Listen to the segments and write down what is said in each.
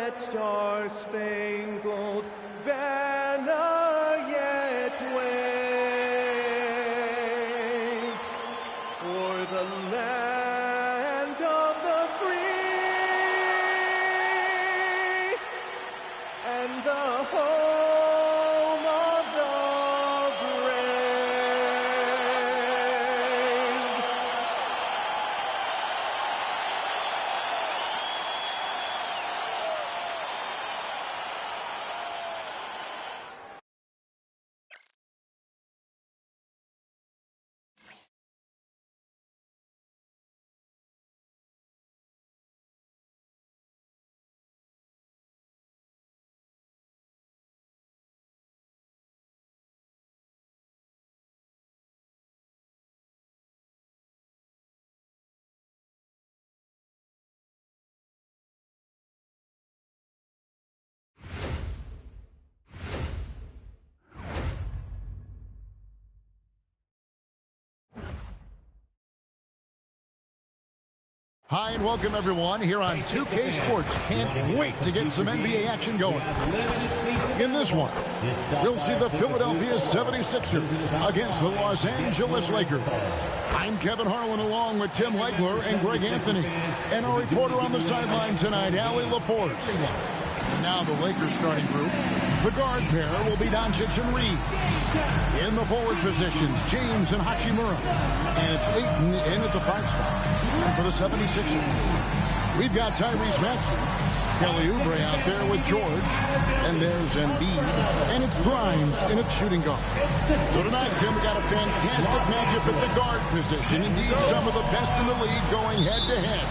that star-spangled banner yet waves for the land of the free and the home of the brave. Hi and welcome everyone here on 2K Sports. Can't wait to get some NBA action going. In this one, we'll see the Philadelphia 76ers against the Los Angeles Lakers. I'm Kevin Harlan along with Tim Legler and Greg Anthony. And our reporter on the sideline tonight, Allie LaForce. Now the Lakers starting group. The guard pair will be Doncic and Reed. In the forward positions, James and Hachimura. And it's Ayton in at the 5 spot. And for the 76ers, we've got Tyrese Maxey, Kelly Oubre out there with George. And there's Embiid. And it's Grimes in at shooting guard. So tonight, Tim, we got a fantastic matchup at the guard position. Indeed, some of the best in the league going head-to-head.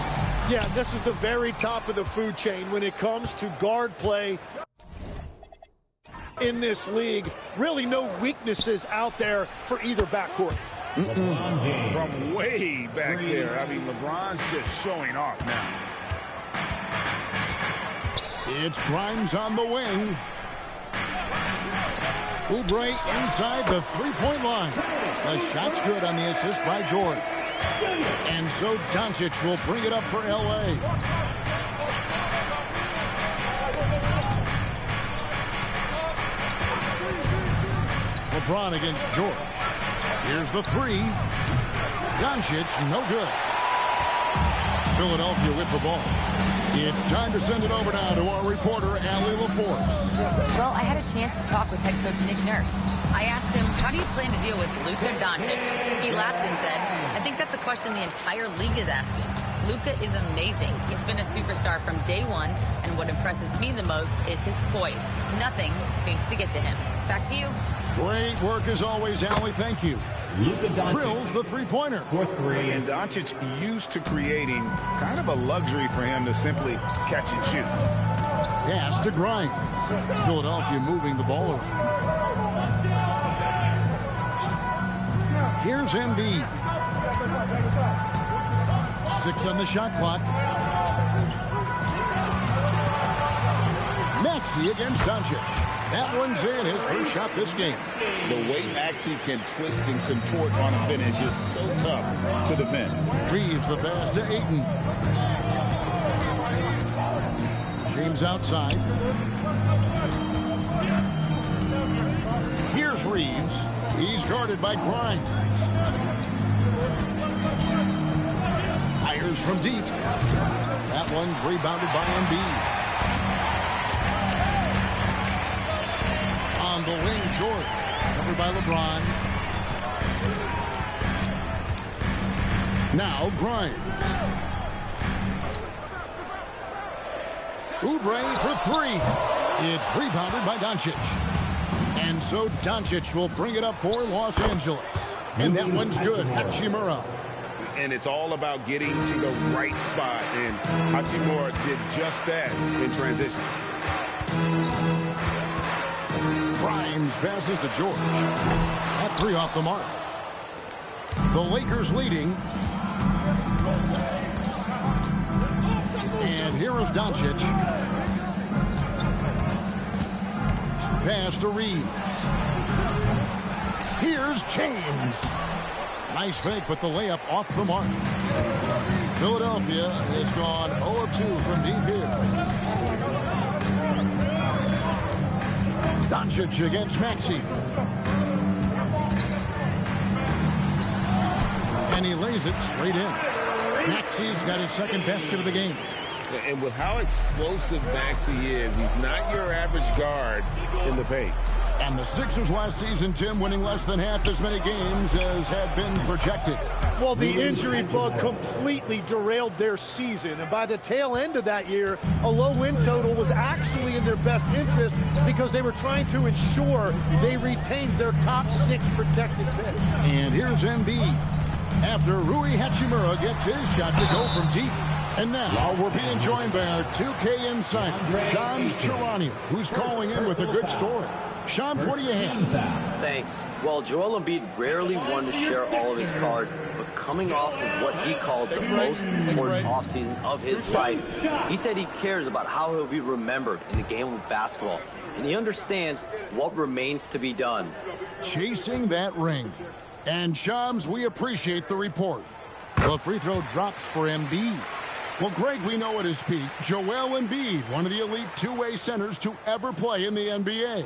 Yeah, this is the very top of the food chain when it comes to guard play in this league. Really no weaknesses out there for either backcourt. From way back there. I mean, LeBron's just showing off now. It's Grimes on the wing. Oubre inside the three-point line. The shot's good on the assist by George. And so Doncic will bring it up for L.A. LeBron against George. Here's the three. Doncic, no good. Philadelphia with the ball. It's time to send it over now to our reporter, Allie LaForce. Well, I had a chance to talk with head coach Nick Nurse. I asked him, how do you plan to deal with Luka Doncic? He laughed and said, I think that's a question the entire league is asking. Luka is amazing. He's been a superstar from day one, and what impresses me the most is his poise. Nothing seems to get to him. Back to you. Great work as always, Allie. Thank you. Drills the three-pointer. And Doncic used to creating kind of a luxury for him to simply catch and shoot. Pass to Grimes. Philadelphia moving the ball around. Here's Embiid. 6 on the shot clock. Maxey against Doncic. That one's in, his first shot this game. The way Maxey can twist and contort on a finish is so tough to defend. Reeves the pass to Ayton. James outside. Here's Reeves. He's guarded by Grimes. Fires from deep. That one's rebounded by Embiid. On the wing, George. Covered by LeBron. Now Grimes. Oubre for three. It's rebounded by Doncic. And so Doncic will bring it up for Los Angeles. And that one's good. Hachimura. And it's all about getting to the right spot. And Hachimura did just that in transition. Grimes passes to George. That three off the mark. The Lakers leading. And here is Doncic. Pass to Reeves. Here's James. Nice fake, but the layup off the mark. Philadelphia has gone 0 of 2 from deep here. Doncic against Maxey. And he lays it straight in. Maxey's got his second basket of the game. And with how explosive Maxey is, he's not your average guard in the paint. And the Sixers last season, Tim, winning less than half as many games as had been projected. Well, the injury bug completely derailed their season. And by the tail end of that year, a low win total was actually in their best interest because they were trying to ensure they retained their top 6 protected pick. And here's Embiid after Rui Hachimura gets his shot to go from deep. And now we're being joined by our 2K insider, Shams Charania, who's calling in with a good story. Shams, what do you have? Thanks. Well, Joel Embiid rarely wanted to share all of his cards, but coming off of what he called the most important offseason of his life, he said he cares about how he'll be remembered in the game of basketball, and he understands what remains to be done. Chasing that ring. And Shams, we appreciate the report. The free throw drops for Embiid. Well, Greg, we know at his peak, Joel Embiid, one of the elite two-way centers to ever play in the NBA.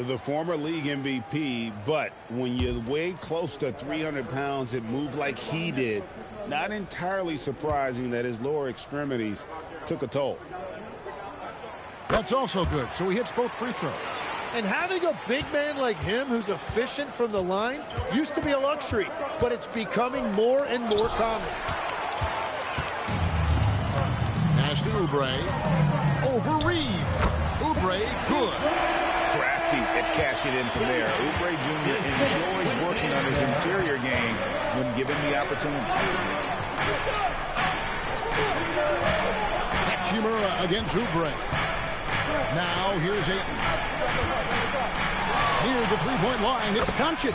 The former league MVP, but when you weigh close to 300 pounds, it moved like he did. Not entirely surprising that his lower extremities took a toll. That's also good, so he hits both free throws. And having a big man like him who's efficient from the line used to be a luxury, but it's becoming more and more common. Pass to Oubre. Over Reeves. Oubre, good. Crafty at cashing in from there. Oubre Jr. enjoys working on his interior game when given the opportunity. Hachimura against Oubre. Now here's Ayton. Near the three-point line, it's Doncic.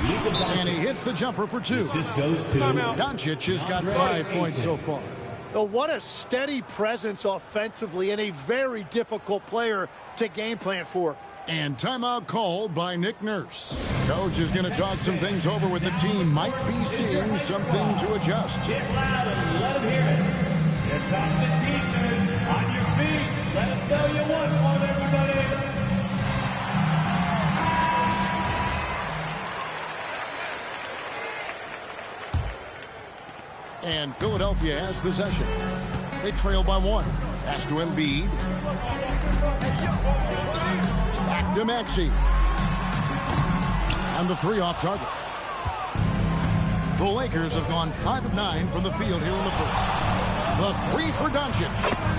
And he hits the jumper for 2. Doncic has got 5 points so far. Oh, what a steady presence offensively and a very difficult player to game plan for. And timeout called by Nick Nurse. Coach is going to talk some things over with the team. Might be seeing something to adjust. Get loud and let them hear it. Here comes the T-shirts. On your feet. Let us know you want one, everybody. And Philadelphia has possession. They trail by 1. Pass to Embiid. Back to Maxey. And the 3 off target. The Lakers have gone 5 of 9 from the field here in the first. The 3 for Doncic.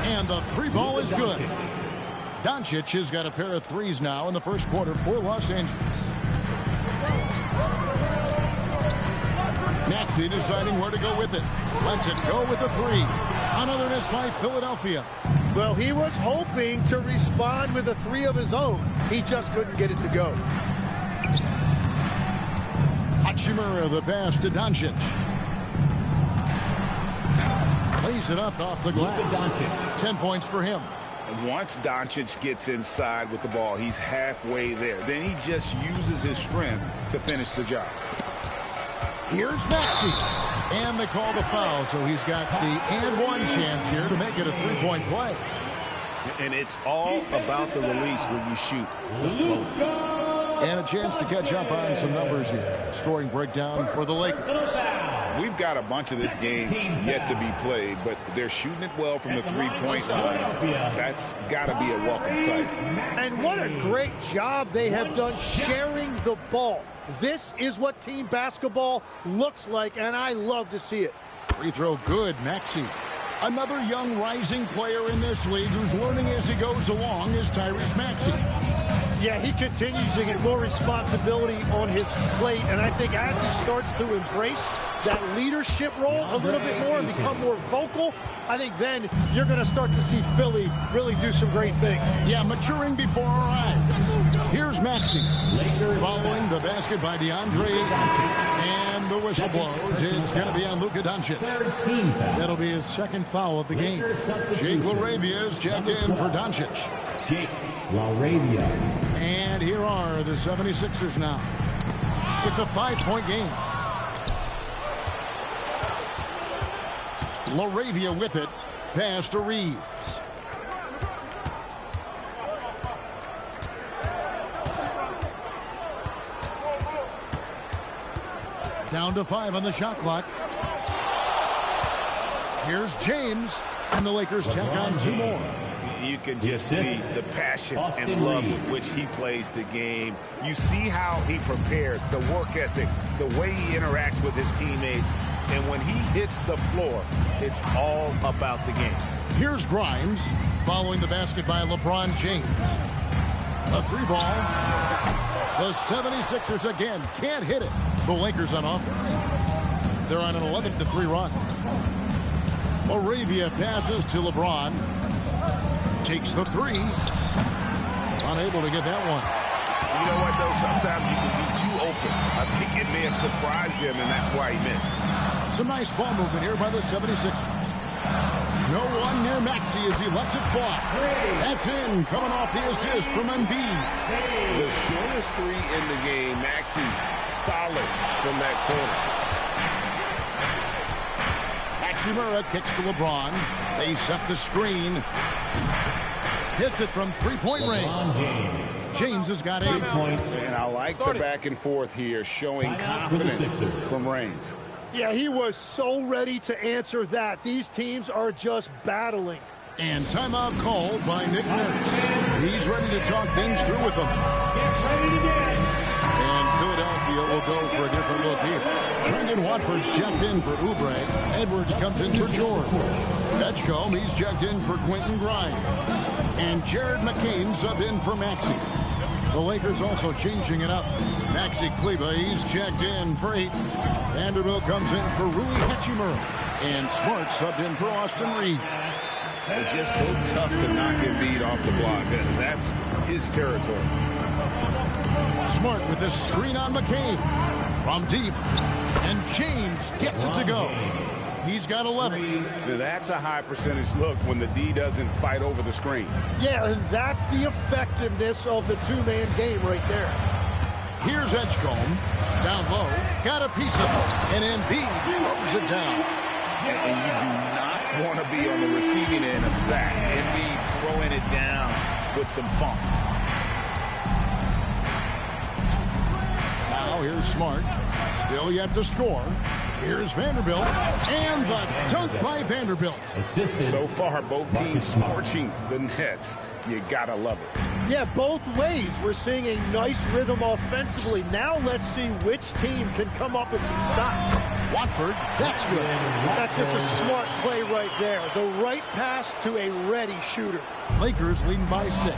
And the 3 ball is good. Doncic has got a pair of 3s now in the first quarter for Los Angeles. Maxey deciding where to go with it. Lets it go with a 3. Another miss by Philadelphia. Well, he was hoping to respond with a 3 of his own. He just couldn't get it to go. Hachimura the pass to Doncic. Lays it up off the glass. 10 points for him. Once Doncic gets inside with the ball, he's halfway there. Then he just uses his strength to finish the job. Here's Maxey. And they call the foul, so he's got the and 1 chance here to make it a 3-point play. And it's all about the release when you shoot the float. And a chance to catch up on some numbers here. Scoring breakdown for the Lakers. We've got a bunch of this game yet to be played, but they're shooting it well from the 3-point line. That's got to be a welcome sight. And what a great job they have done sharing the ball. This is what team basketball looks like, and I love to see it. Free throw good, Maxey. Another young rising player in this league who's learning as he goes along is Tyrese Maxey. Yeah, he continues to get more responsibility on his plate, and I think as he starts to embrace that leadership role a little bit more and become more vocal, I think then you're going to start to see Philly really do some great things. Yeah, maturing before our eyes. Here's Maxey. Following the basket by DeAndre. And the whistle blows. It's going to be on Luka Doncic. That'll be his second foul of the game. Jake LaRavia is checked in for Doncic. Jake LaRavia. And here are the 76ers now. It's a 5-point game. LaRavia with it. Pass to Reeves. Down to 5 on the shot clock. Here's James, and the Lakers tack on 2 more. You can just see the passion and love with which he plays the game. You see how he prepares, the work ethic, the way he interacts with his teammates. And when he hits the floor, it's all about the game. Here's Grimes, following the basket by LeBron James. A 3 ball. The 76ers again can't hit it. The Lakers on offense. They're on an 11-3 run. Moravia passes to LeBron. Takes the 3. Unable to get that one. You know what, though? Sometimes you can be too open. I think it may have surprised him, and that's why he missed. Some nice ball movement here by the 76ers. No one near Maxey as he lets it fly. That's in, coming off the assist from Embiid. The shortest 3 in the game. Maxey solid from that corner. Hachimura kicks to LeBron. They set the screen. Hits it from 3-point range. James has got 8. And I like the back and forth here, showing confidence from range. Yeah, he was so ready to answer that. These teams are just battling. And timeout called by Nick Nurse. He's ready to talk things through with them. And Philadelphia will go for a different look here. Trendon Watford's checked in for Oubre. Edwards comes in for George. Edgecombe, he's checked in for Quentin Grimes. And Jared McCain sub in for Maxey. The Lakers also changing it up. Maxi Kleber, he's checked in for 8. Vanderbilt comes in for Rui Hachimura. And Smart subbed in for Austin Reeves. It's just so tough to knock Embiid off the block. That's his territory. Smart with the screen on McCain. From deep. And James gets it to go. He's got 11. That's a high percentage look when the D doesn't fight over the screen. Yeah, and that's the effectiveness of the 2-man game right there. Here's Edgecombe. Down low. Got a piece of it. And Embiid throws it down. And you do not want to be on the receiving end of that. Embiid throwing it down with some funk. Now here's Smart. Still yet to score. Here's Vanderbilt, and the dunk by Vanderbilt. So far, both teams scorching the Nets. You gotta love it. Yeah, both ways. We're seeing a nice rhythm offensively. Now let's see which team can come up with some stops. Watford, that's good. That's just a smart play right there. The right pass to a ready shooter. Lakers leading by 6.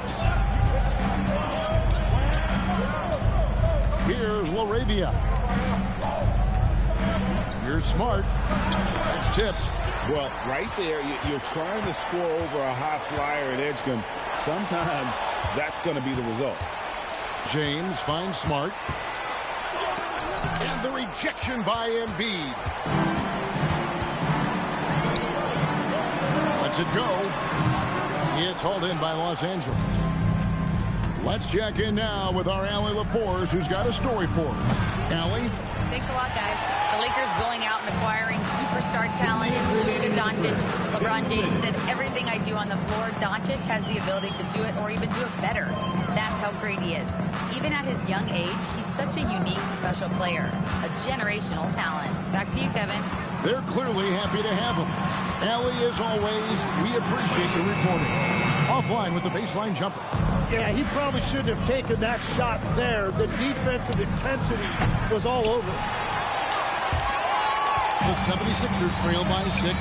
Here's Laravia. Here's Smart. That's tipped. Well, right there, you're trying to score over a high flyer at Edgecombe. Sometimes that's going to be the result. James finds Smart. And the rejection by Embiid. Lets it go. It's hauled in by Los Angeles. Let's check in now with our Allie LaForce, who's got a story for us. Allie? Thanks a lot, guys. The Lakers going out and acquiring superstar talent, Luka Doncic. LeBron James said, everything I do on the floor, Doncic has the ability to do it or even do it better. That's how great he is. Even at his young age, he's such a unique, special player. A generational talent. Back to you, Kevin. They're clearly happy to have him. Allie, as always, we appreciate the reporting. Offline with the baseline jumper. Yeah, he probably shouldn't have taken that shot there. The defensive intensity was all over. The 76ers trail by 6.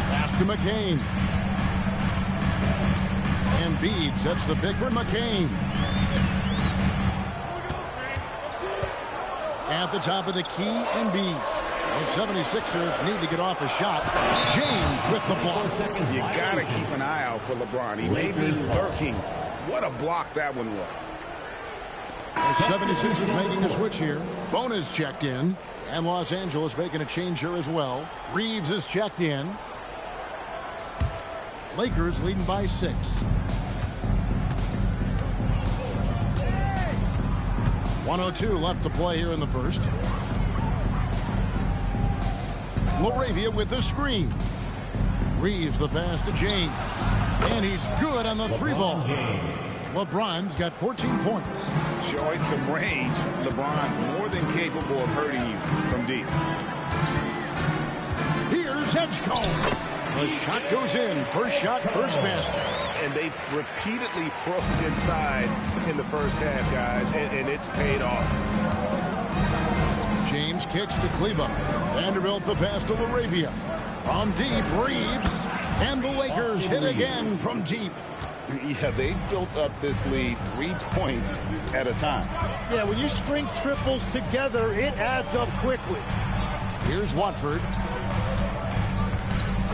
Pass to McCain. Embiid sets the pick for McCain. At the top of the key, Embiid. The 76ers need to get off a shot. James with the block. You got to keep an eye out for LeBron. He may be lurking. What a block that one was. The 76ers making a switch here. Bona's checked in. And Los Angeles making a change here as well. Reeves is checked in. Lakers leading by 6. .102 left to play here in the first. Laravia with the screen. Reeves the pass to James. And he's good on the 3 ball. LeBron's got 14 points. Showing some range. LeBron more than capable of hurting you from deep. Here's Edgecombe. The shot goes in. First shot, first basket. And they've repeatedly probed inside in the first half, guys, and it's paid off. James kicks to Kleba. Vanderbilt the pass to LaRavia. From deep, Reeves. And the Lakers hit again from deep. Yeah, they built up this lead 3 points at a time. Yeah, when you string triples together, it adds up quickly. Here's Watford.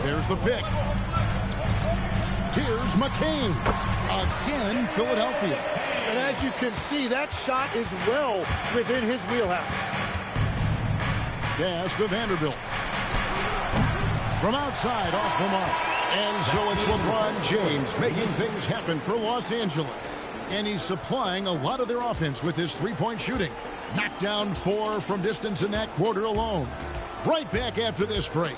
There's the pick. Here's McCain. Again, Philadelphia. And as you can see, that shot is well within his wheelhouse. Pass to Vanderbilt. From outside, off the mark. And so it's LeBron James making things happen for Los Angeles. And he's supplying a lot of their offense with his three-point shooting. Knocked down 4 from distance in that quarter alone. Right back after this break.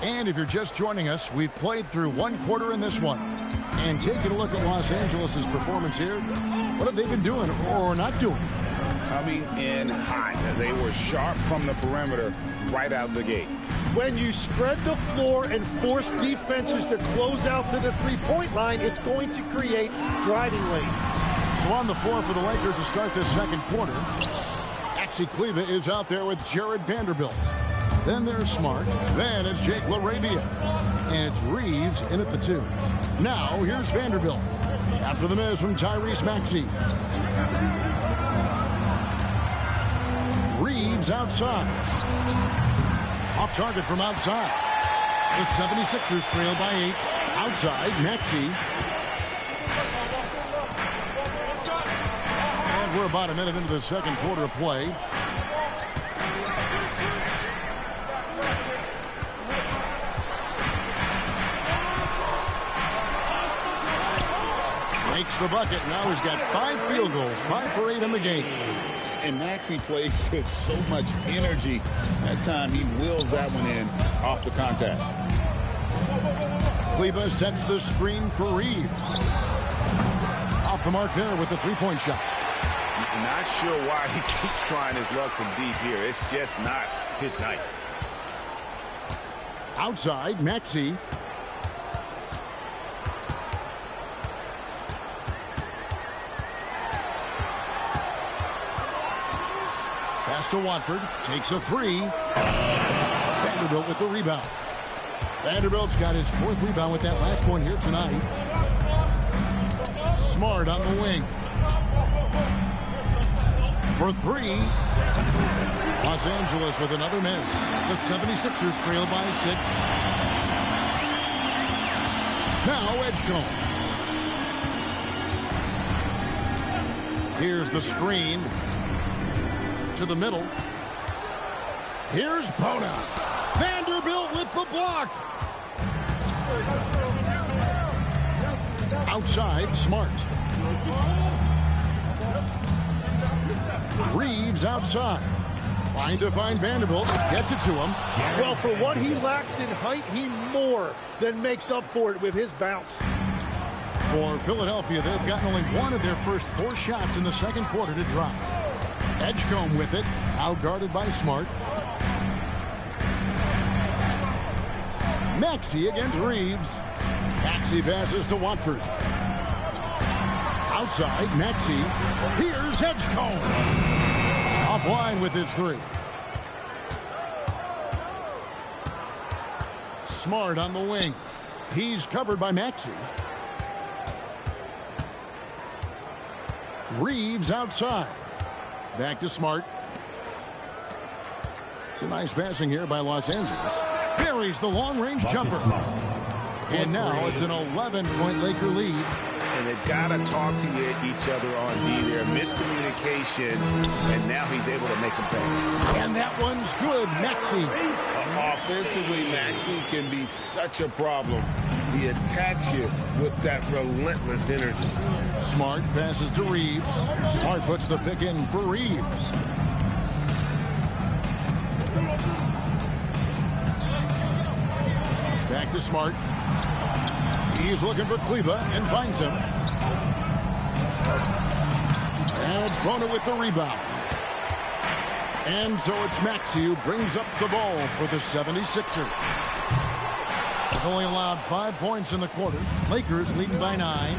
And if you're just joining us, we've played through one quarter in this one. And taking a look at Los Angeles' performance here, what have they been doing or not doing? Coming in hot. They were sharp from the perimeter right out of the gate. When you spread the floor and force defenses to close out to the three-point line, it's going to create driving lanes. So on the floor for the Lakers to start this second quarter, Maxi Kleba is out there with Jared Vanderbilt. Then there's Smart. Then it's Jake LaRavia. And it's Reeves in at the 2. Now here's Vanderbilt. After the miss from Tyrese Maxey. Reeves outside. Off target from outside. The 76ers trail by 8. Outside, Maxey. And we're about a minute into the second quarter of play. Makes the bucket. Now he's got 5 field goals, 5 for 8 in the game. And Maxey plays with so much energy. That time he wheels that one in off the contact. Kleba sets the screen for Reeves. Off the mark there with the three-point shot. Not sure why he keeps trying his luck from deep here. It's just not his night. Outside, Maxey. Pass to Watford. Takes a 3. Vanderbilt with the rebound. Vanderbilt's got his 4th rebound with that last one here tonight. Smart on the wing. For 3. Los Angeles with another miss. The 76ers trail by 6. Now Edgecombe. Here's the screen. To the middle. Here's Bona. Vanderbilt with the block. Outside, Smart. Reeves outside. Trying to find Vanderbilt. Gets it to him. Well, for what he lacks in height, he more than makes up for it with his bounce. For Philadelphia, they've gotten only one of their first 4 shots in the second quarter to drop. Edgecombe with it, out guarded by Smart. Maxey against Reeves. Maxey passes to Watford. Outside, Maxey. Here's Edgecombe. Offline with his 3. Smart on the wing. He's covered by Maxey. Reeves outside. Back to Smart. It's a nice passing here by Los Angeles. Buries the long-range jumper. And now it's an 11-point Laker lead. And they've got to talk to each other on D there. Miscommunication, and now he's able to make a pay. And that one's good. Maxey. Offensively, Maxey can be such a problem. He attacks you with that relentless energy. Smart passes to Reeves. Smart puts the pick in for Reeves. Back to Smart. He's looking for Kleba and finds him. Adds Bona with the rebound. And so it's Maxey who brings up the ball for the 76ers. They've only allowed 5 points in the quarter. Lakers leading by 9.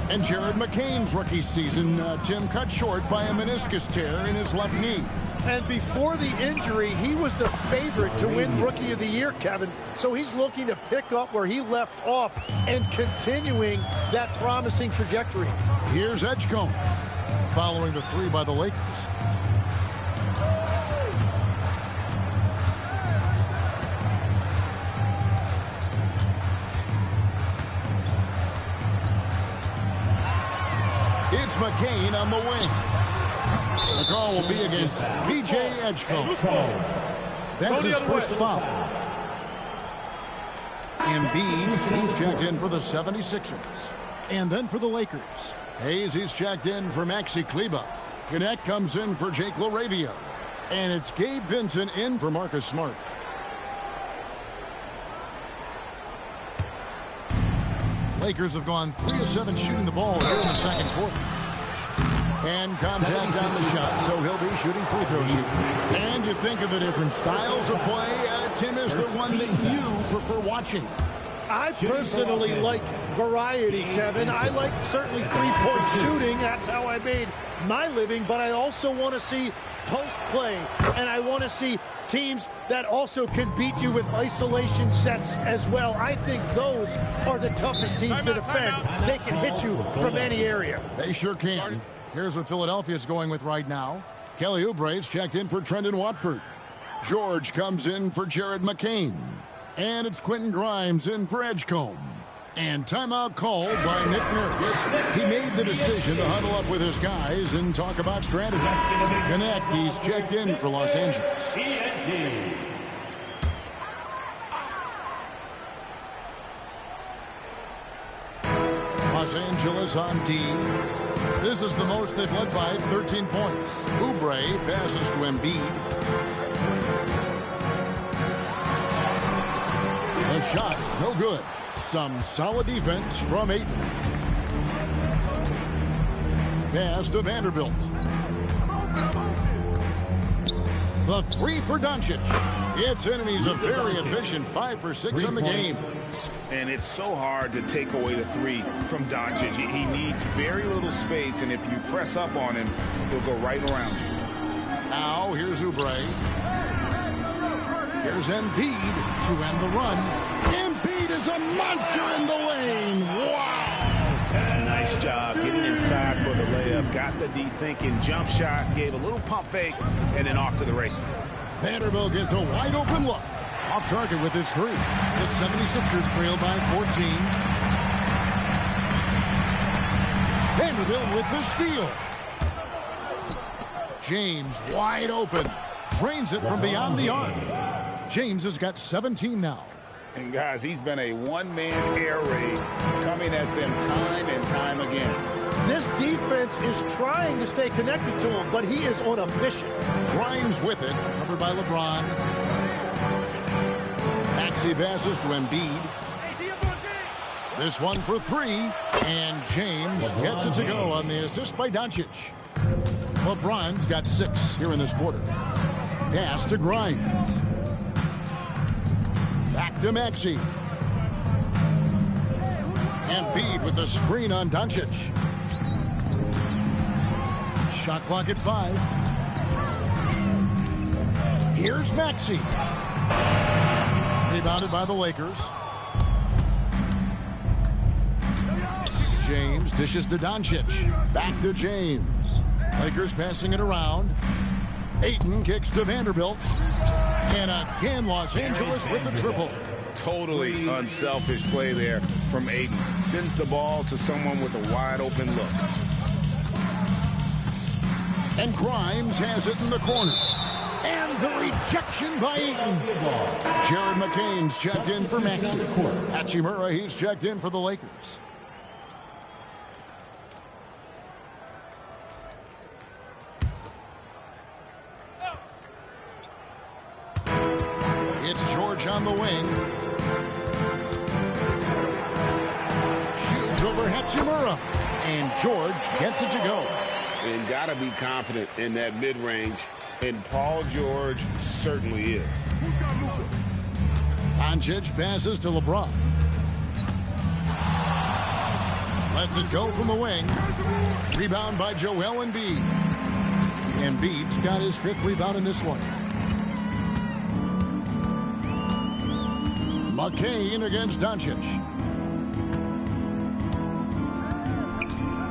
And Jared McCain's rookie season, Tim, cut short by a meniscus tear in his left knee. And before the injury, he was the favorite to win Rookie of the Year, Kevin. So he's looking to pick up where he left off and continuing that promising trajectory. Here's Edgecombe following the three by the Lakers. It's McCain on the wing. The call will be against VJ Edgecombe. That's his first foul. Embiid, he's checked in for the 76ers. And then for the Lakers, Hayes, he's checked in for Maxi Kleba. Connect comes in for Jake LaRavia. And it's Gabe Vincent in for Marcus Smart. Lakers have gone 3 of 7 shooting the ball here in the second quarter. And contact on the shot, so he'll be shooting free throws here. And you think of the different styles of play. Tim, is there one that you prefer watching? I personally like variety, Kevin. I like certainly three-point shooting. That's how I made my living. But I also want to see post play. And I want to see teams that also can beat you with isolation sets as well. I think those are the toughest teams to defend. They can hit you from any area. They sure can. Here's what Philadelphia's going with right now. Kelly Oubre's checked in for Trendon Watford. George comes in for Jared McCain. And it's Quentin Grimes in for Edgecombe. And timeout called by Nick Nurse. He made the decision to huddle up with his guys and talk about strategy. Connect, he's checked in for Los Angeles. Los Angeles on D. This is the most they've led by 13 points. Oubre passes to Embiid. A shot, no good. Some solid defense from Ayton. Pass to Vanderbilt. The three for Doncic. It's in, and he's a very efficient 5 for 6 on the game. And it's so hard to take away the three from Doncic. He needs very little space, and if you press up on him, he'll go right around you. Now, here's Oubre. Here's Embiid to end the run. Embiid is a monster in the lane. Wow! Nice job getting inside for the layup. Got the D-thinking jump shot, gave a little pump fake, and then off to the races. Vanderbilt gets a wide-open look. Off target with his three. The 76ers trail by 14. Vanderbilt with the steal. James wide open. Drains it from beyond the arc. James has got 17 now. And guys, he's been a one-man air raid coming at them time and time again. This defense is trying to stay connected to him, but he is on a mission. Grimes with it, covered by LeBron. Maxey passes to Embiid. This one for three, and James gets it to go on the assist by Doncic. LeBron's got 6 here in this quarter. Pass to Grimes. Back to Maxey. Embiid with the screen on Doncic. Shot clock at 5. Here's Maxey. Rebounded by the Lakers. James dishes to Doncic. Back to James. Lakers passing it around. Ayton kicks to Vanderbilt. And again, Los Angeles with the triple. Totally unselfish play there from Ayton. Sends the ball to someone with a wide open look. And Grimes has it in the corner. And the rejection by Ayton. Jared McCain's checked in for Maxey. Hachimura, he's checked in for the Lakers. It's George on the wing. Shoots over Hachimura. And George gets it to go. And got to be confident in that mid-range. And Paul George certainly is. Doncic passes to LeBron. Lets it go from the wing. Rebound by Joel Embiid. Embiid's got his 5th rebound in this one. McCain against Doncic.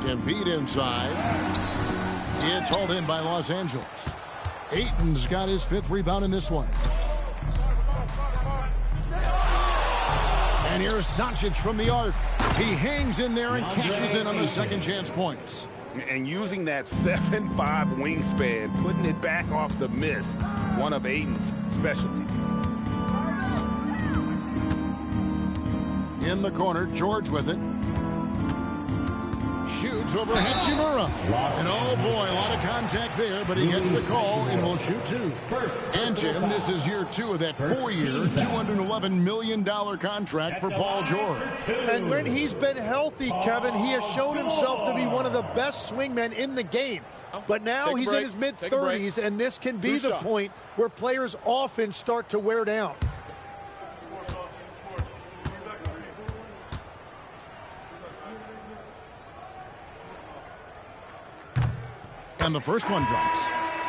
Embiid inside. It's hauled in by Los Angeles. Ayton's got his 5th rebound in this one. And here's Doncic from the arc. He hangs in there and cashes in on the second chance points. And using that 7'5" wingspan, putting it back off the miss, one of Ayton's specialties. In the corner, George with it. Shoots over Hachimura. And oh boy, a lot of contact there, but he gets the call and will shoot 2. And Jim, this is year 2 of that 4-year, $211 million contract for Paul George. And when he's been healthy, Kevin, he has shown himself to be one of the best swingmen in the game. But now he's in his mid-30s, and this can be the point where players often start to wear down. And the first one drops.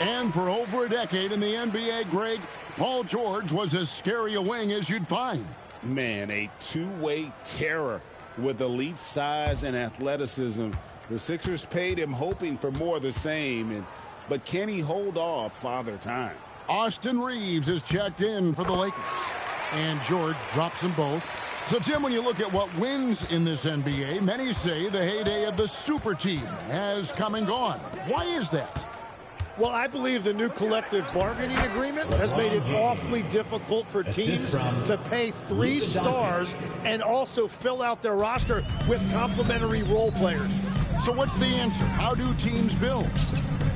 And for over a decade in the NBA, Greg, Paul George was as scary a wing as you'd find. Man, a two-way terror with elite size and athleticism. The Sixers paid him hoping for more of the same, but can he hold off Father Time? Austin Reeves is checked in for the Lakers. And George drops them both. So, Tim, when you look at what wins in this NBA, many say the heyday of the super team has come and gone. Why is that? Well, I believe the new collective bargaining agreement has made it awfully difficult for teams to pay 3 stars and also fill out their roster with complementary role players. So what's the answer? How do teams build?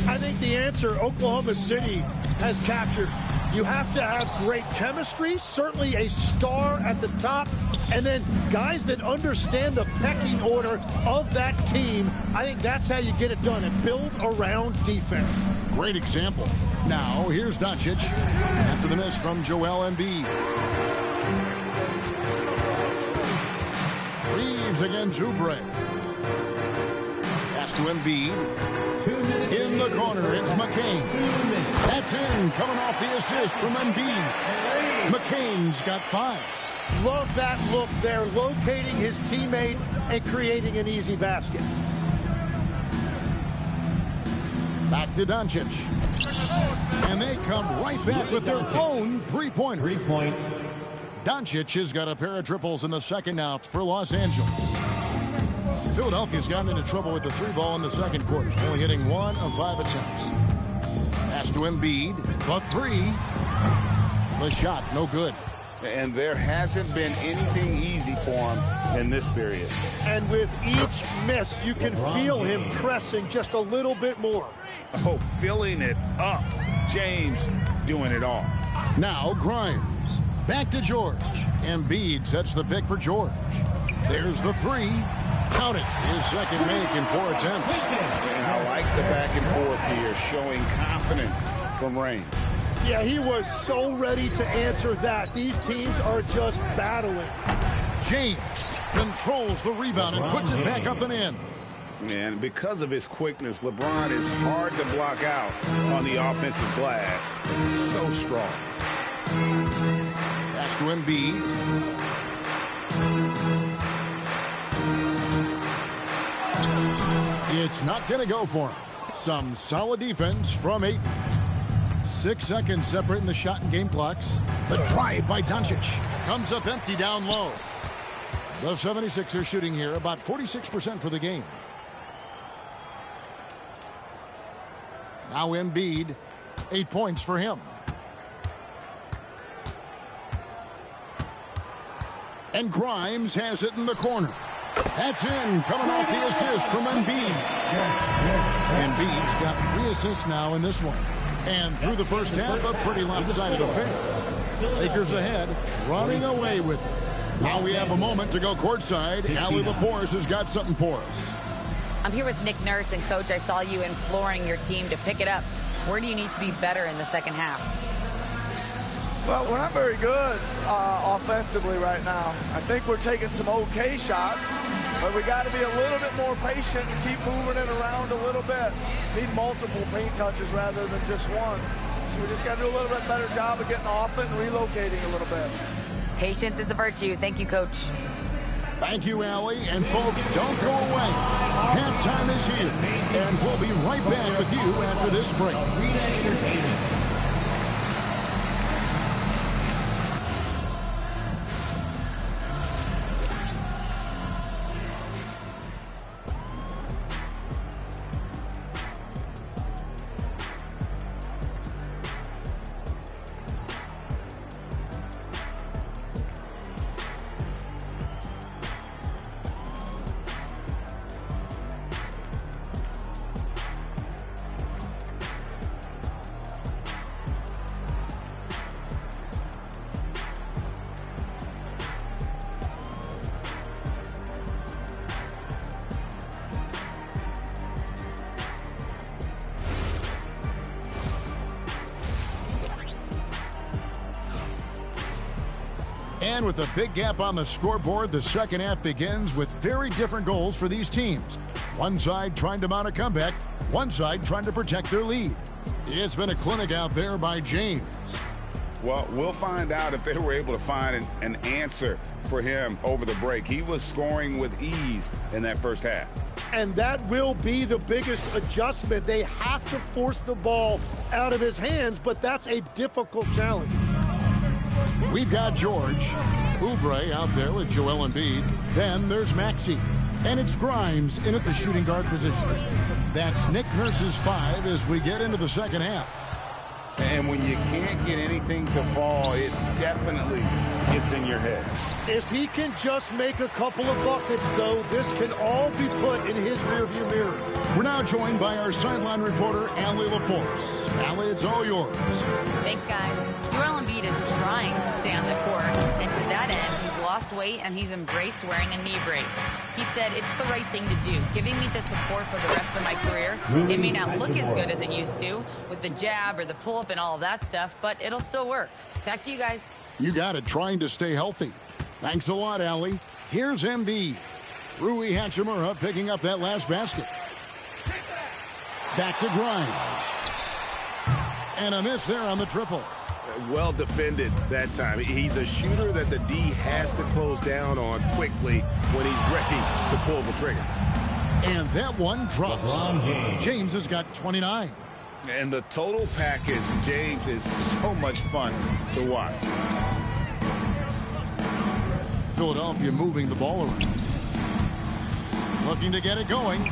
I think the answer Oklahoma City has captured. You have to have great chemistry, certainly a star at the top, and then guys that understand the pecking order of that team. I think that's how you get it done and build around defense. Great example. Now, here's Doncic after the miss from Joel Embiid. Reeves again to Bray. Pass to Embiid. In the corner, it's McCain. That's in, coming off the assist from Embiid. McCain's got 5. Love that look there, locating his teammate and creating an easy basket. Back to Doncic. And they come right back with their own 3-pointer. 3 points. Doncic has got a pair of triples in the second half for Los Angeles. Philadelphia's gotten into trouble with the 3 ball in the second quarter, only hitting 1 of 5 attempts. Pass to Embiid, the 3. The shot, no good. And there hasn't been anything easy for him in this period. And with each miss, you can feel him pressing just a little bit more. Oh, filling it up. James doing it all. Now Grimes. Back to George. Embiid sets the pick for George. There's the 3. Count it. His second make in 4 attempts. And I like the back and forth here, showing confidence from Reigns. Yeah, he was so ready to answer that. These teams are just battling. James controls the rebound and puts it back up and in. And because of his quickness, LeBron is hard to block out on the offensive glass. So strong. Pass to Embiid. It's not going to go for him. Some solid defense from Ayton. 6 seconds separating the shot and game clocks. The drive by Doncic comes up empty down low. The 76ers shooting here about 46% for the game. Now Embiid, 8 points for him. And Grimes has it in the corner. That's in, coming off the assist from Embiid. Embiid's got 3 assists now in this one. And through the first half, a pretty lopsided affair. Lakers ahead, running away with it. Now we have a moment to go courtside. Allie LaForce has got something for us. I'm here with Nick Nurse, and Coach, I saw you imploring your team to pick it up. Where do you need to be better in the second half? Well, we're not very good offensively right now. I think we're taking some okay shots, but we got to be a little bit more patient and keep moving it around a little bit. Need multiple paint touches rather than just one. So we just got to do a little bit better job of getting off it and relocating a little bit. Patience is a virtue. Thank you, Coach. Thank you, Allie. And folks, don't go away. Halftime is here, and we'll be right back with you after this break. And with a big gap on the scoreboard, the second half begins with very different goals for these teams. One side trying to mount a comeback, one side trying to protect their lead. It's been a clinic out there by James. Well, we'll find out if they were able to find an answer for him over the break. He was scoring with ease in that first half. And that will be the biggest adjustment. They have to force the ball out of his hands, but that's a difficult challenge. We've got George Oubre out there with Joel Embiid. Then there's Maxey. And it's Grimes in at the shooting guard position. That's Nick Nurse's 5 as we get into the second half. And when you can't get anything to fall, it definitely gets in your head. If he can just make a couple of buckets, though, this can all be put in his rearview mirror. We're now joined by our sideline reporter, Allie LaForce. Allie, it's all yours. Thanks, guys. Joel Embiid is trying to stay on the court, and to that end, he's lost weight and he's embraced wearing a knee brace. He said, it's the right thing to do, giving me the support for the rest of my career. It may not look as good as it used to, with the jab or the pull-up and all of that stuff, but it'll still work. Back to you guys. You got it, trying to stay healthy. Thanks a lot, Allie. Here's Embiid. Rui Hachimura picking up that last basket. Back to Grimes. And a miss there on the triple. Well defended that time. He's a shooter that the D has to close down on quickly when he's ready to pull the trigger. And that one drops. James has got 29. And the total package, James, is so much fun to watch. Philadelphia moving the ball around. Looking to get it going.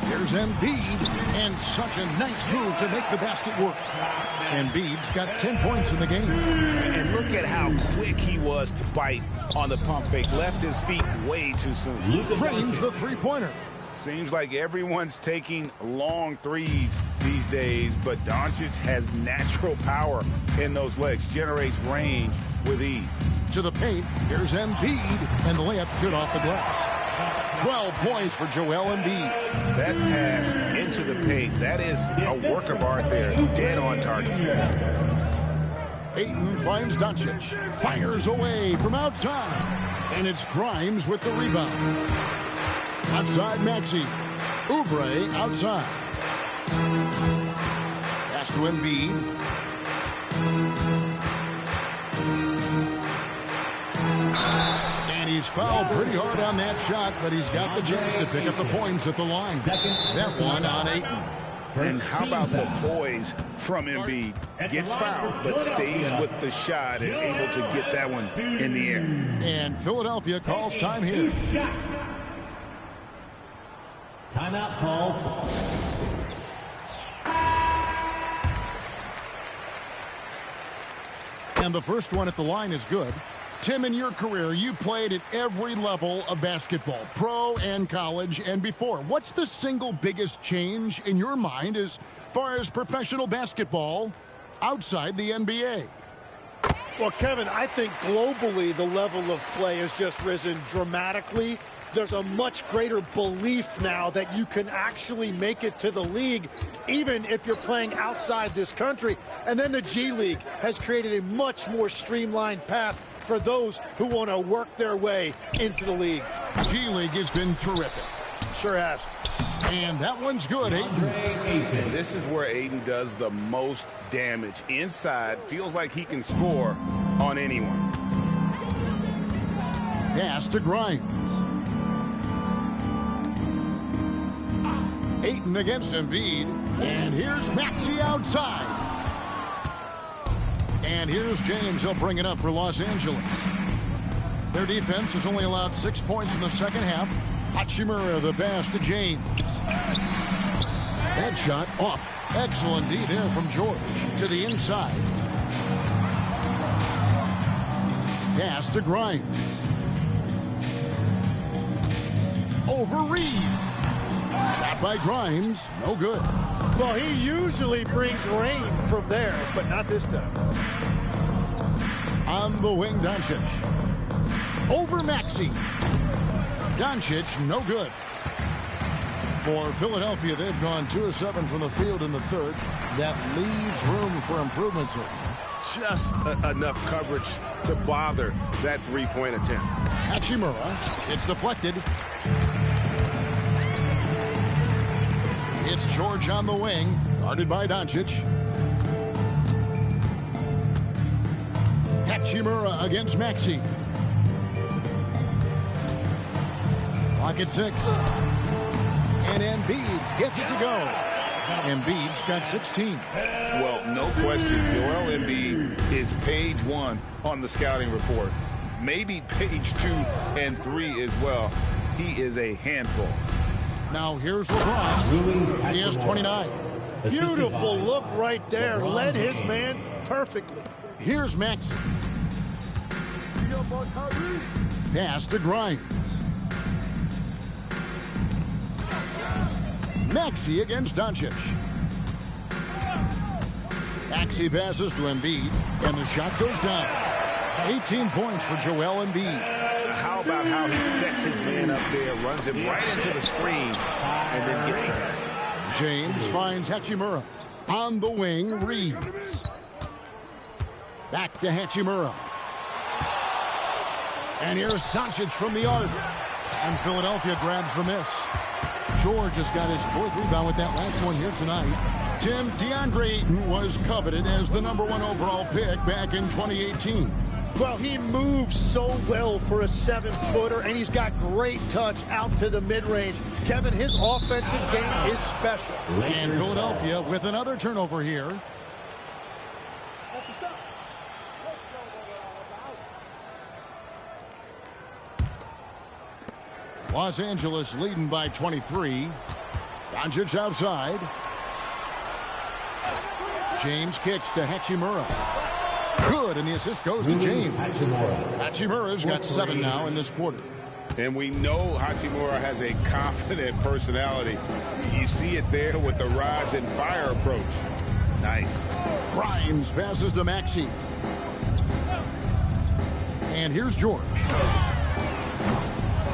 Here's Embiid, and such a nice move to make the basket work. Embiid's got 10 points in the game. And look at how quick he was to bite on the pump fake. Left his feet way too soon. Drains the three-pointer. Seems like everyone's taking long threes these days, but Doncic has natural power in those legs, generates range with ease. To the paint, here's Embiid, and the layup's good off the glass. 12 points for Joel Embiid. That pass into the paint, that is a work of art there, dead on target. Ayton finds Doncic, fires away from outside, and it's Grimes with the rebound. Outside Maxey, Oubre outside. Pass to Embiid. He's fouled pretty hard on that shot, but he's got the chance to pick up the points at the line. That one on Ayton. And how about the poise from Embiid? Gets fouled, but stays with the shot and able to get that one in the air. And Philadelphia calls time here. Timeout call. And the first one at the line is good. Tim, in your career, you played at every level of basketball, pro and college and before. What's the single biggest change in your mind as far as professional basketball outside the NBA? Well, Kevin, I think globally the level of play has just risen dramatically. There's a much greater belief now that you can actually make it to the league, even if you're playing outside this country. And then the G League has created a much more streamlined path for those who want to work their way into the league. G League has been terrific. Sure has. And that one's good, Ayton. And this is where Ayton does the most damage. Inside, feels like he can score on anyone. Pass to Grimes. Ayton against Embiid. And here's Maxey outside. And here's James. He'll bring it up for Los Angeles. Their defense has only allowed 6 points in the second half. Hachimura the pass to James. That shot off. Excellent D there from George to the inside. Pass to Grimes. Over Reed. Shot by Grimes. No good. Well, he usually brings rain from there, but not this time. On the wing, Doncic. Over Maxey. Doncic, no good. For Philadelphia, they've gone 2 of 7 from the field in the third. That leaves room for improvements. Just enough coverage to bother that three-point attempt. Hachimura. It's deflected. It's George on the wing, guarded by Doncic. Hachimura against Maxey. Clock at 6. And Embiid gets it to go. Embiid's got 16. Well, no question, Joel Embiid is page 1 on the scouting report. Maybe page 2 and 3 as well. He is a handful. Now here's LeBron. He has 29. Beautiful look right there. Led his man perfectly. Here's Maxey. Pass to Grimes. Maxey against Doncic. Maxey passes to Embiid, and the shot goes down. 18 points for Joel Embiid. How about how he sets his man up there, runs it right into the screen, and then gets the basket. James finds Hachimura. On the wing, Reeves. Back to Hachimura. And here's Doncic from the arc. And Philadelphia grabs the miss. George has got his 4th rebound with that last one here tonight. Tim, DeAndre Ayton was coveted as the #1 overall pick back in 2018. Well, he moves so well for a 7-footer, and he's got great touch out to the mid-range. Kevin, his offensive game is special. And Philadelphia with another turnover here. Los Angeles leading by 23. Doncic outside. James kicks to Hachimura. Good, and the assist goes to James. Hachimura's got 7 now in this quarter. And we know Hachimura has a confident personality. You see it there with the rise and fire approach. Nice. Grimes passes to Maxey. And here's George.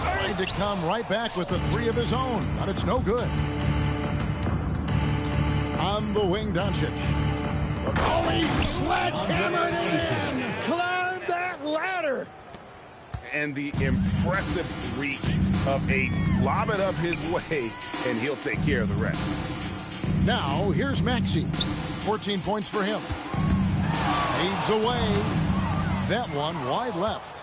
Trying to come right back with the 3 of his own, but it's no good. On the wing, Doncic. Oh, he sledgehammered it in! Climb that ladder! And the impressive reach of Ayton. Lob it up his way, and he'll take care of the rest. Now, here's Maxey. 14 points for him. Fades away. That one wide left.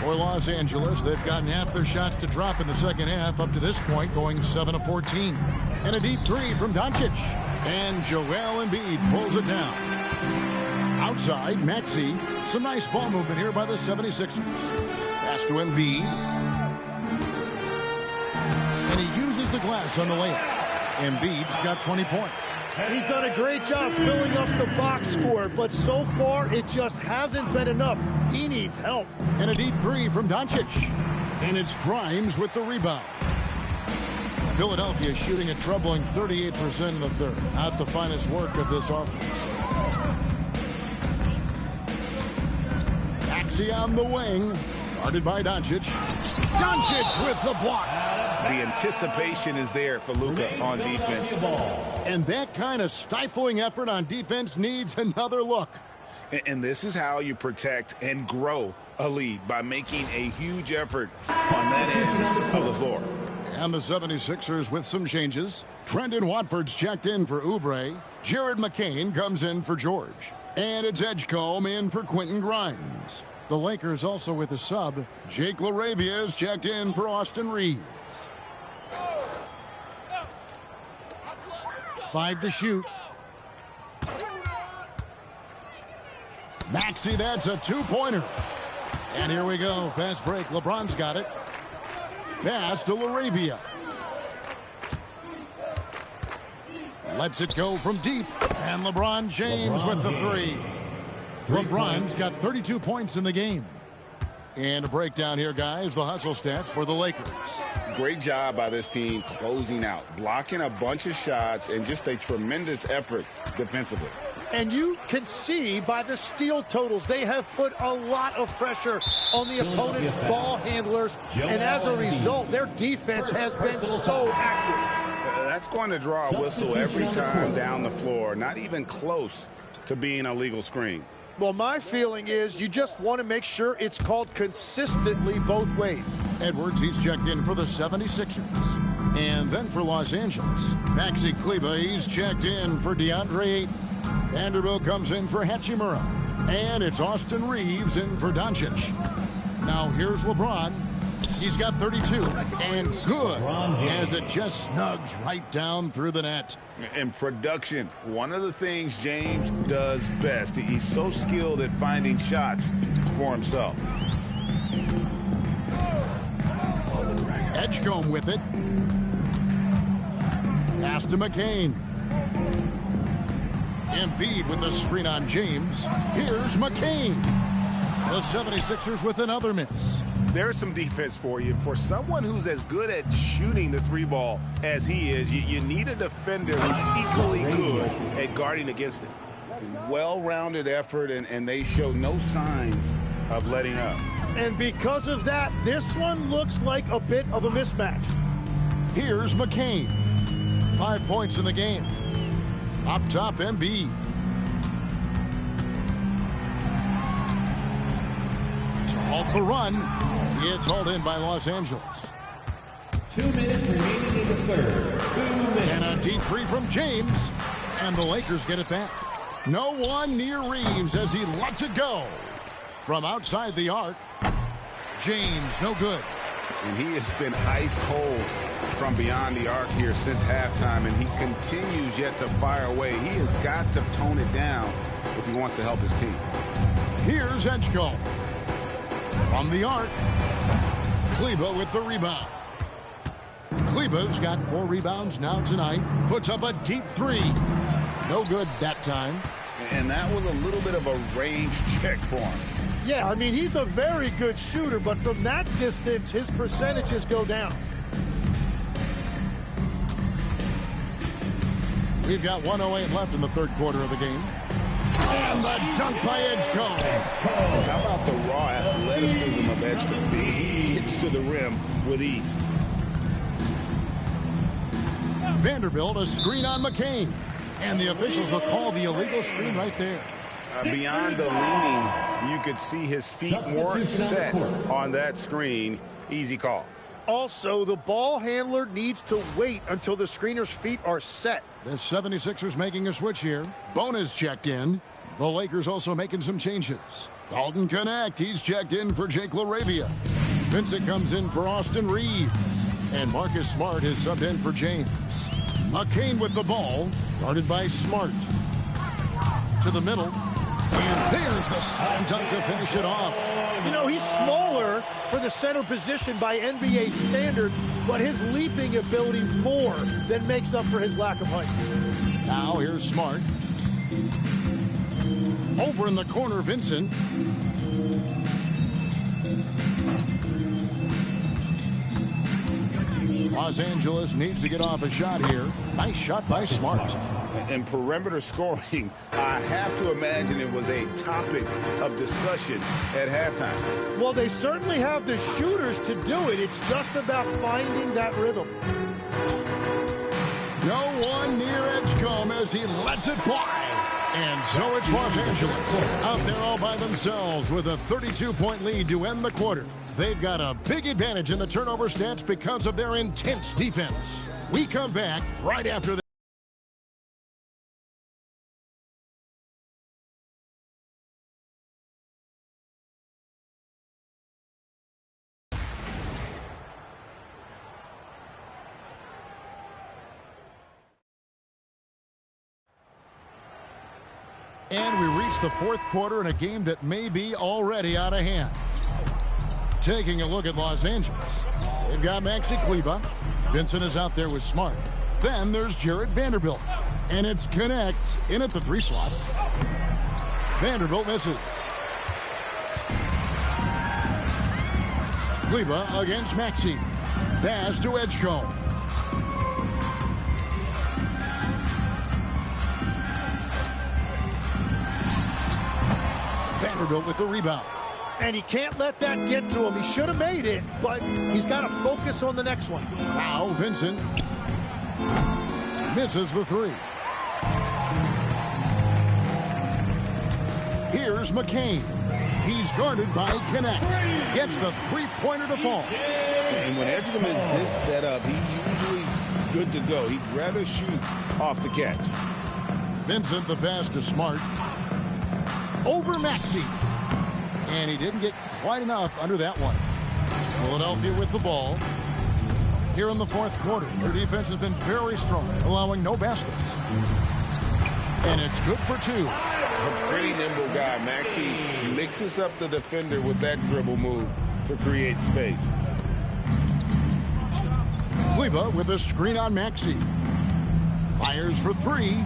For Los Angeles, they've gotten half their shots to drop in the second half up to this point, going 7 of 14. And a deep three from Doncic. And Joel Embiid pulls it down. Outside, Maxey. Some nice ball movement here by the 76ers. Pass to Embiid. And he uses the glass on the layup. Embiid's got 20 points. He's done a great job filling up the box score, but so far it just hasn't been enough. He needs help. And a deep three from Doncic. And it's Grimes with the rebound. Philadelphia shooting a troubling 38% in the third. Not the finest work of this offense. Maxey on the wing. Guarded by Doncic. Doncic with the block. The anticipation is there for Luka on defense. And that kind of stifling effort on defense needs another look. And this is how you protect and grow a lead, by making a huge effort on that end of the floor. And the 76ers with some changes. Trendon Watford's checked in for Oubre. Jared McCain comes in for George. And it's Edgecombe in for Quentin Grimes. The Lakers also with a sub. Jake LaRavia is checked in for Austin Reeves. 5 to shoot. Maxey, that's a two-pointer. And here we go. Fast break. LeBron's got it. Pass to LaRavia. Lets it go from deep. And LeBron James with the three. LeBron's got 32 points in the game. And a breakdown here, guys. The hustle stats for the Lakers. Great job by this team closing out, blocking a bunch of shots, and just a tremendous effort defensively. And you can see by the steal totals, they have put a lot of pressure on the opponent's ball handlers. And as a result, their defense has been so active. That's going to draw a whistle every time down the floor. Not even close to being a legal screen. Well, my feeling is you just want to make sure it's called consistently both ways. Edwards, he's checked in for the 76ers. And then for Los Angeles, Maxi Kleber, he's checked in for DeAndre Ayton. Vanderbilt comes in for Hachimura. And it's Austin Reeves in for Doncic. Now here's LeBron. He's got 32. And good, as it just snugs right down through the net. In production, one of the things James does best, he's so skilled at finding shots for himself. Edgecombe with it. Pass to McCain. Embiid with the screen on James. Here's McCain. The 76ers with another miss. There's some defense for you. For someone who's as good at shooting the three ball as he is, you need a defender who's equally good at guarding against it. Well-rounded effort, and they show no signs of letting up. And because of that, this one looks like a bit of a mismatch. Here's McCain. 5 points in the game. Up top, Embiid. To halt the run. It's hauled in by Los Angeles. 2 minutes remaining in the third. 2 minutes. And a deep three from James. And the Lakers get it back. No one near Reeves as he lets it go. From outside the arc. James, no good. And he has been ice cold from beyond the arc here since halftime, and he continues yet to fire away. He has got to tone it down if he wants to help his team. Here's Edgecombe. From the arc, Kleber with the rebound. Kleber's got 4 rebounds now tonight. Puts up a deep three. No good that time. And that was a little bit of a range check for him. Yeah, I mean, he's a very good shooter, but from that distance, his percentages go down. We've got 1:08 left in the third quarter of the game. And the dunk by Edgecombe. How about the raw athleticism of Edgecombe? He gets to the rim with ease. Vanderbilt, a screen on McCain. And the officials will call the illegal screen right there. Beyond the leaning, you could see his feet weren't set on that screen. Easy call. Also, the ball handler needs to wait until the screener's feet are set. The 76ers making a switch here. Bonus checked in. The Lakers also making some changes. Dalton Connect, he's checked in for Jake LaRavia. Vincent comes in for Austin Reeves. And Marcus Smart is subbed in for James. McCain with the ball, guarded by Smart. To the middle. And there's the slam dunk to finish it off. You know, he's smaller for the center position by NBA standards, but his leaping ability more than makes up for his lack of height. Now here's Smart. Over in the corner, Vincent. Los Angeles needs to get off a shot here. Nice shot by Smart. And perimeter scoring, I have to imagine it was a topic of discussion at halftime. Well, they certainly have the shooters to do it. It's just about finding that rhythm. No one near Edgecombe as he lets it fly. And so it's Los Angeles out there all by themselves with a 32-point lead to end the quarter. They've got a big advantage in the turnover stats because of their intense defense. We come back right after this. And we reach the fourth quarter in a game that may be already out of hand. Taking a look at Los Angeles. They've got Maxi Kleber. Vincent is out there with Smart. Then there's Jared Vanderbilt. And it's Connect in at the 3 slot. Vanderbilt misses. Kleber against Maxi. Pass to Edgecombe. Vanderbilt with the rebound. And he can't let that get to him. He should have made it, but he's got to focus on the next one. Now Vincent misses the 3. Here's McCain. He's guarded by Connect. Gets the 3-pointer to fall. And when Edgecombe is this set up, he usually is good to go. He'd rather shoot off the catch. Vincent, the pass to Smart. Over Maxi. And he didn't get quite enough under that one. Philadelphia with the ball. Here in the fourth quarter, their defense has been very strong, allowing no baskets. And it's good for 2. A pretty nimble guy. Maxi mixes up the defender with that dribble move to create space. Kleber with a screen on Maxi. Fires for 3.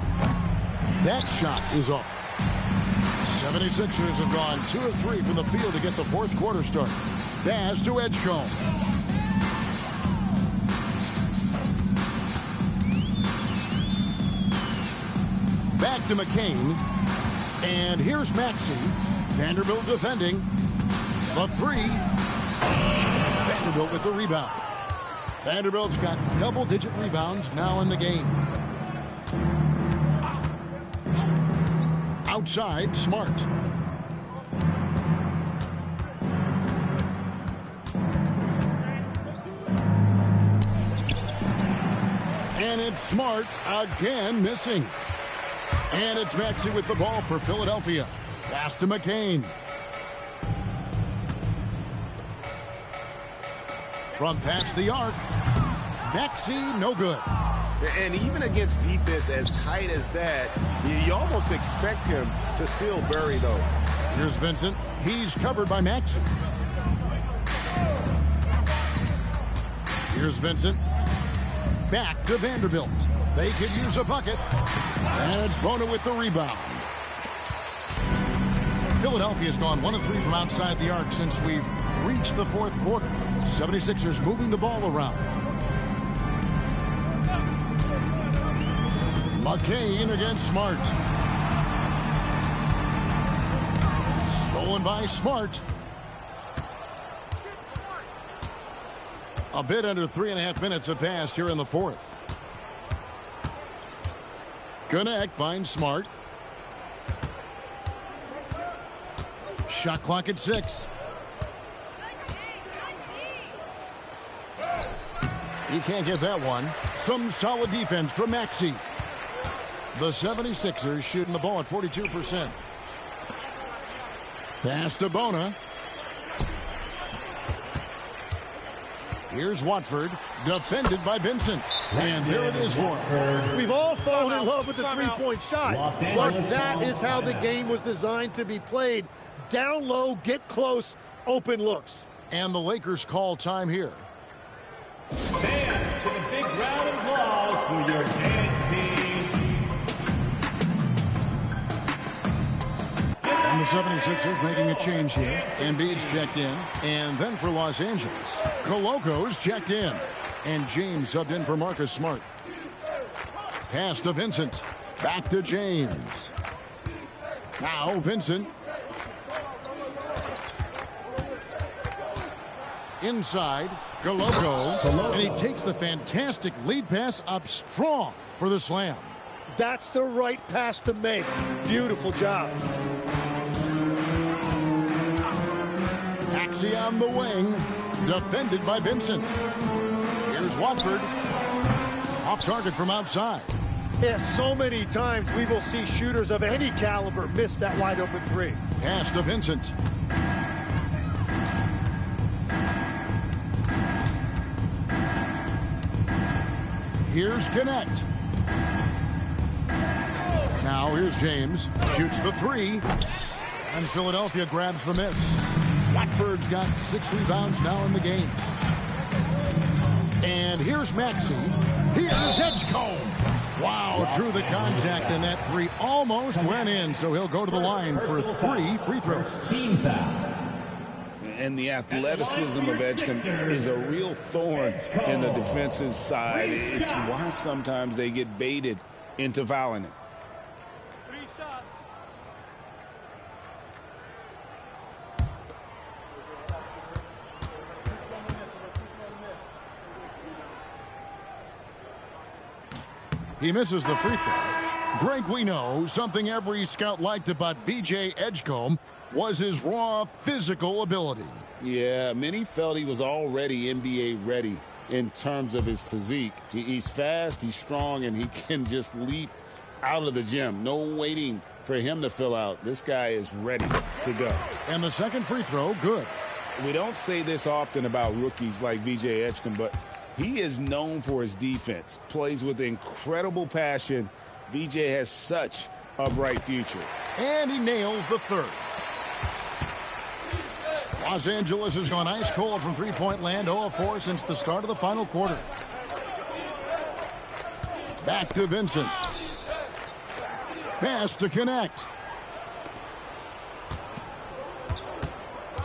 That shot is off. 76ers have gone 2 of 3 from the field to get the fourth quarter started. Pass to Edgecombe. Back to McCain. And here's Maxi. Vanderbilt defending. The 3. Vanderbilt with the rebound. Vanderbilt's got double-digit rebounds now in the game. Outside, Smart. And it's Smart again missing. And it's Maxi with the ball for Philadelphia. Pass to McCain. From past the arc. Maxi, no good. And even against defense as tight as that, you almost expect him to still bury those. Here's Vincent. He's covered by Maxi. Here's Vincent. Back to Vanderbilt. They could use a bucket. And it's Bona with the rebound. Philadelphia's gone 1 of 3 from outside the arc since we've reached the fourth quarter. 76ers moving the ball around. McCain against Smart. Stolen by Smart. A bit under 3.5 minutes have passed here in the fourth. Connect finds Smart. Shot clock at 6. He can't get that one. Some solid defense from Maxi. The 76ers shooting the ball at 42%. Pass to Bona. Here's Watford, defended by Vincent. And there it is for him. We've all fallen in love with the three-point shot, but that is how the game was designed to be played. Down low, get close, open looks. And the Lakers call time here. Fans, give a big round of applause for your dance team. And the 76ers making a change here. Embiid's checked in. And then for Los Angeles, Coloco's checked in. And James subbed in for Marcus Smart. Pass to Vincent. Back to James. Now Vincent. Inside, Coloco, and he takes the fantastic lead pass up strong for the slam. That's the right pass to make. Beautiful job. Maxey on the wing, defended by Vincent. Here's Watford. Off target from outside. Yeah, so many times we will see shooters of any caliber miss that wide open three. Pass to Vincent. Here's Connect. Now here's James. Shoots the three. And Philadelphia grabs the miss. Watford's got 6 rebounds now in the game. And here's Maxey. Here's Edgecombe. Wow, through the contact, and that three almost went in. So he'll go to the line for 3 free throws. Team foul. And the athleticism of Edgecombe is a real thorn in the defense's side. It's why sometimes they get baited into fouling it. 3 shots. He misses the free throw. Greg, we know something every scout liked about VJ Edgecombe was his raw physical ability. Yeah, many felt he was already NBA ready in terms of his physique. He's fast, he's strong, and he can just leap out of the gym. No waiting for him to fill out. This guy is ready to go. And the second free throw, good. We don't say this often about rookies like VJ Edgecombe, but he is known for his defense. Plays with incredible passion. VJ has such a bright future. And he nails the third. Los Angeles has gone ice cold from three-point land, 0 of 4 since the start of the final quarter. Back to Vincent. Pass to Connect.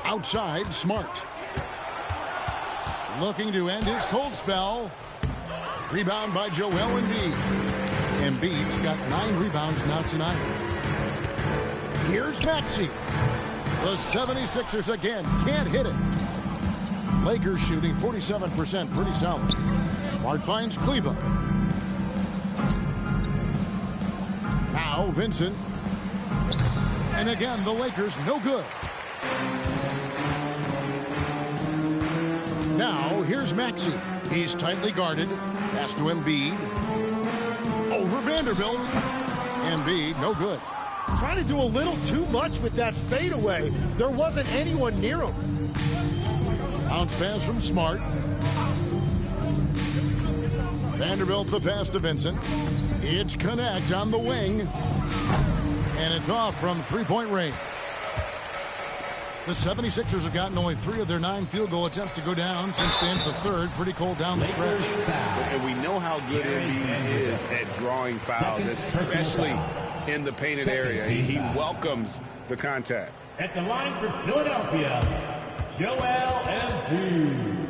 Outside, Smart. Looking to end his cold spell. Rebound by Joel Embiid. Embiid's got 9 rebounds now tonight. Here's Maxey. The 76ers again can't hit it. Lakers shooting 47%, pretty solid. Smart finds Kleba. Now Vincent. And again, the Lakers no good. Now here's Maxey. He's tightly guarded. Pass to Embiid. Over Vanderbilt. Embiid no good. Trying to do a little too much with that fadeaway. There wasn't anyone near him. Bounce pass from Smart. Vanderbilt the pass to Vincent. It's Connect on the wing. And it's off from three-point range. The 76ers have gotten only 3 of their 9 field goal attempts to go down since the end of the third. Pretty cold down the stretch. And we know how good Embiid is at drawing fouls, especially in the painted area. He welcomes the contact. At the line for Philadelphia, Joel Embiid.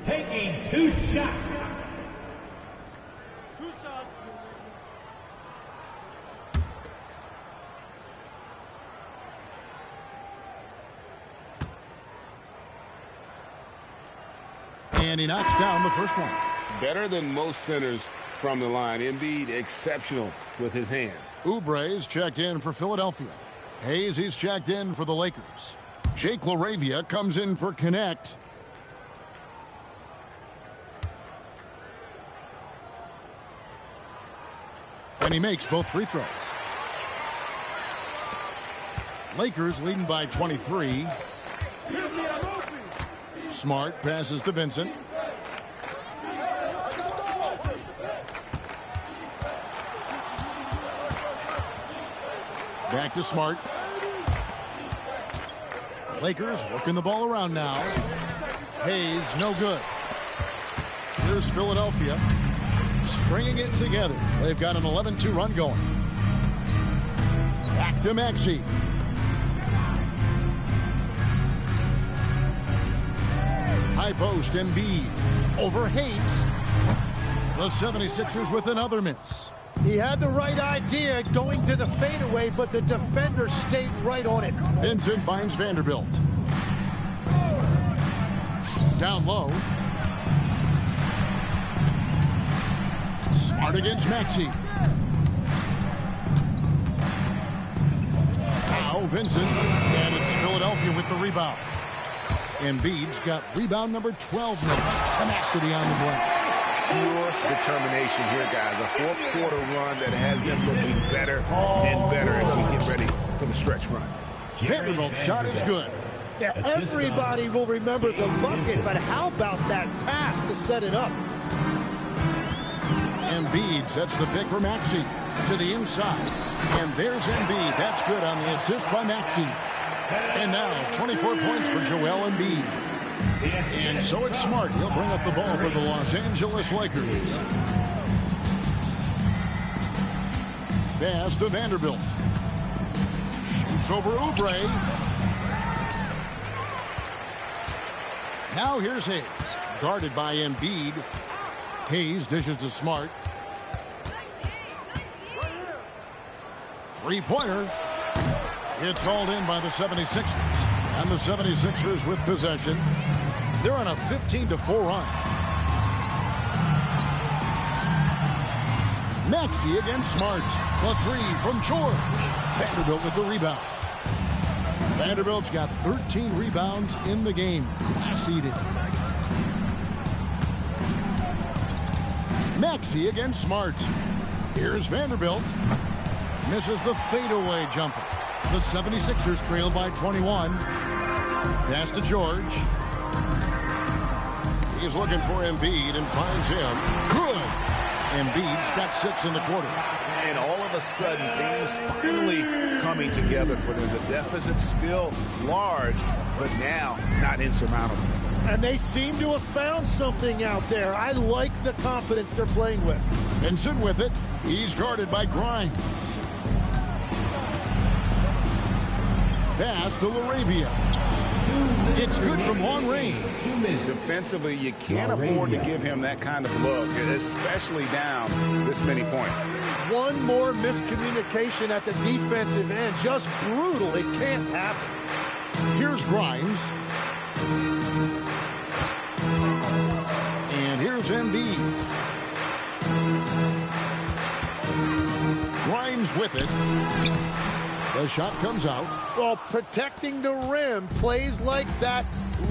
Taking 2 shots. 2 shots. And he knocks down the first one. Better than most centers from the line. Embiid exceptional with his hands. Oubre's checked in for Philadelphia. Hayes, he's checked in for the Lakers. Jake LaRavia comes in for Connect. And he makes both free throws. Lakers leading by 23. Smart passes to Vincent. Back to Smart. Lakers working the ball around now. Hayes, no good. Here's Philadelphia stringing it together. They've got an 11-2 run going. Back to Maxey. High post, Embiid over Hayes. The 76ers with another miss. He had the right idea going to the fadeaway, but the defender stayed right on it. Vincent finds Vanderbilt. Down low. Smart against Maxey. Now Vincent, and it's Philadelphia with the rebound. Embiid's got rebound number 12 now. Tenacity on the glass. Pure determination here, guys. A fourth-quarter run that has them looking better and better as we get ready for the stretch run. Vanderbilt's shot is good. Yeah, everybody will remember the bucket, but how about that pass to set it up? Embiid sets the pick for Maxey to the inside. And there's Embiid. That's good on the assist by Maxey. And now 24 points for Joel Embiid. And so it's Smart. He'll bring up the ball for the Los Angeles Lakers. Pass to Vanderbilt. Shoots over Oubre. Now here's Hayes. Guarded by Embiid. Hayes dishes to Smart. Three-pointer. It's hauled in by the 76ers. And the 76ers with possession. They're on a 15-4 run. Maxey against Smart. The three from George. Vanderbilt with the rebound. Vanderbilt's got 13 rebounds in the game. Class-seeded. Maxey against Smart. Here's Vanderbilt. Misses the fadeaway jumper. The 76ers trail by 21. Pass to George. He's looking for Embiid and finds him. Good. Embiid's got 6 in the quarter. And all of a sudden, things finally coming together for them. The deficit's still large, but now not insurmountable. And they seem to have found something out there. I like the confidence they're playing with. Vincent with it. He's guarded by Grimes. Pass to LaRavia. It's good from long range. Defensively, you can't afford to give him that kind of look, especially down this many points. One more miscommunication at the defensive end. Just brutal. It can't happen. Here's Grimes. And here's Embiid. Grimes with it. The shot comes out. Well, protecting the rim, plays like that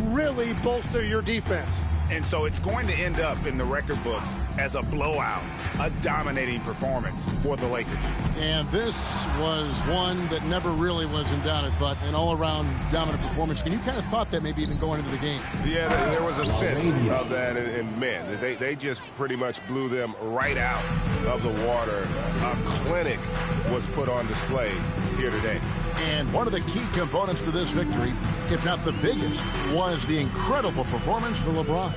really bolster your defense. And so it's going to end up in the record books as a blowout, a dominating performance for the Lakers. And this was one that never really was in doubt, I thought, an all-around dominant performance. And you kind of thought that maybe even going into the game. Yeah, there was a sense of that, and man, they just pretty much blew them right out of the water. A clinic was put on display here today. And one of the key components to this victory, if not the biggest, was the incredible performance for LeBron.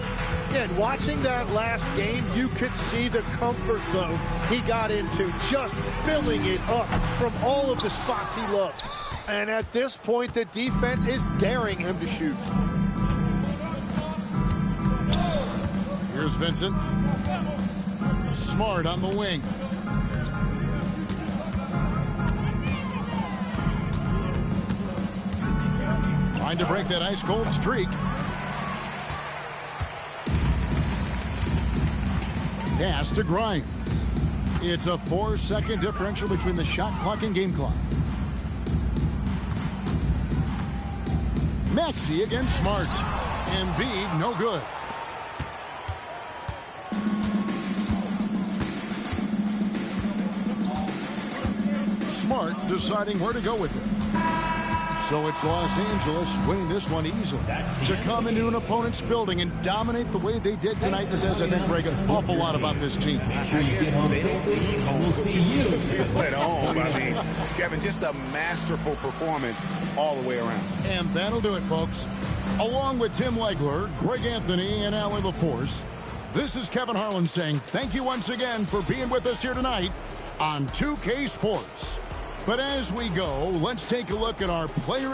And watching that last game, you could see the comfort zone he got into, just filling it up from all of the spots he loves. And at this point, the defense is daring him to shoot. Here's Vincent. Smart on the wing. Trying to break that ice-cold streak. Pass to Grimes. It's a 4-second differential between the shot clock and game clock. Maxey against Smart. Embiid, no good. smart deciding where to go with it. So it's Los Angeles winning this one easily. To come into an opponent's building and dominate the way they did tonight says, I think, Greg, an awful lot about this team. I guess they don't need home to feel at home. I mean, Kevin, just a masterful performance all the way around. And that'll do it, folks. Along with Tim Legler, Greg Anthony, and Allie LaForce, this is Kevin Harlan saying thank you once again for being with us here tonight on 2K Sports. But as we go, let's take a look at our player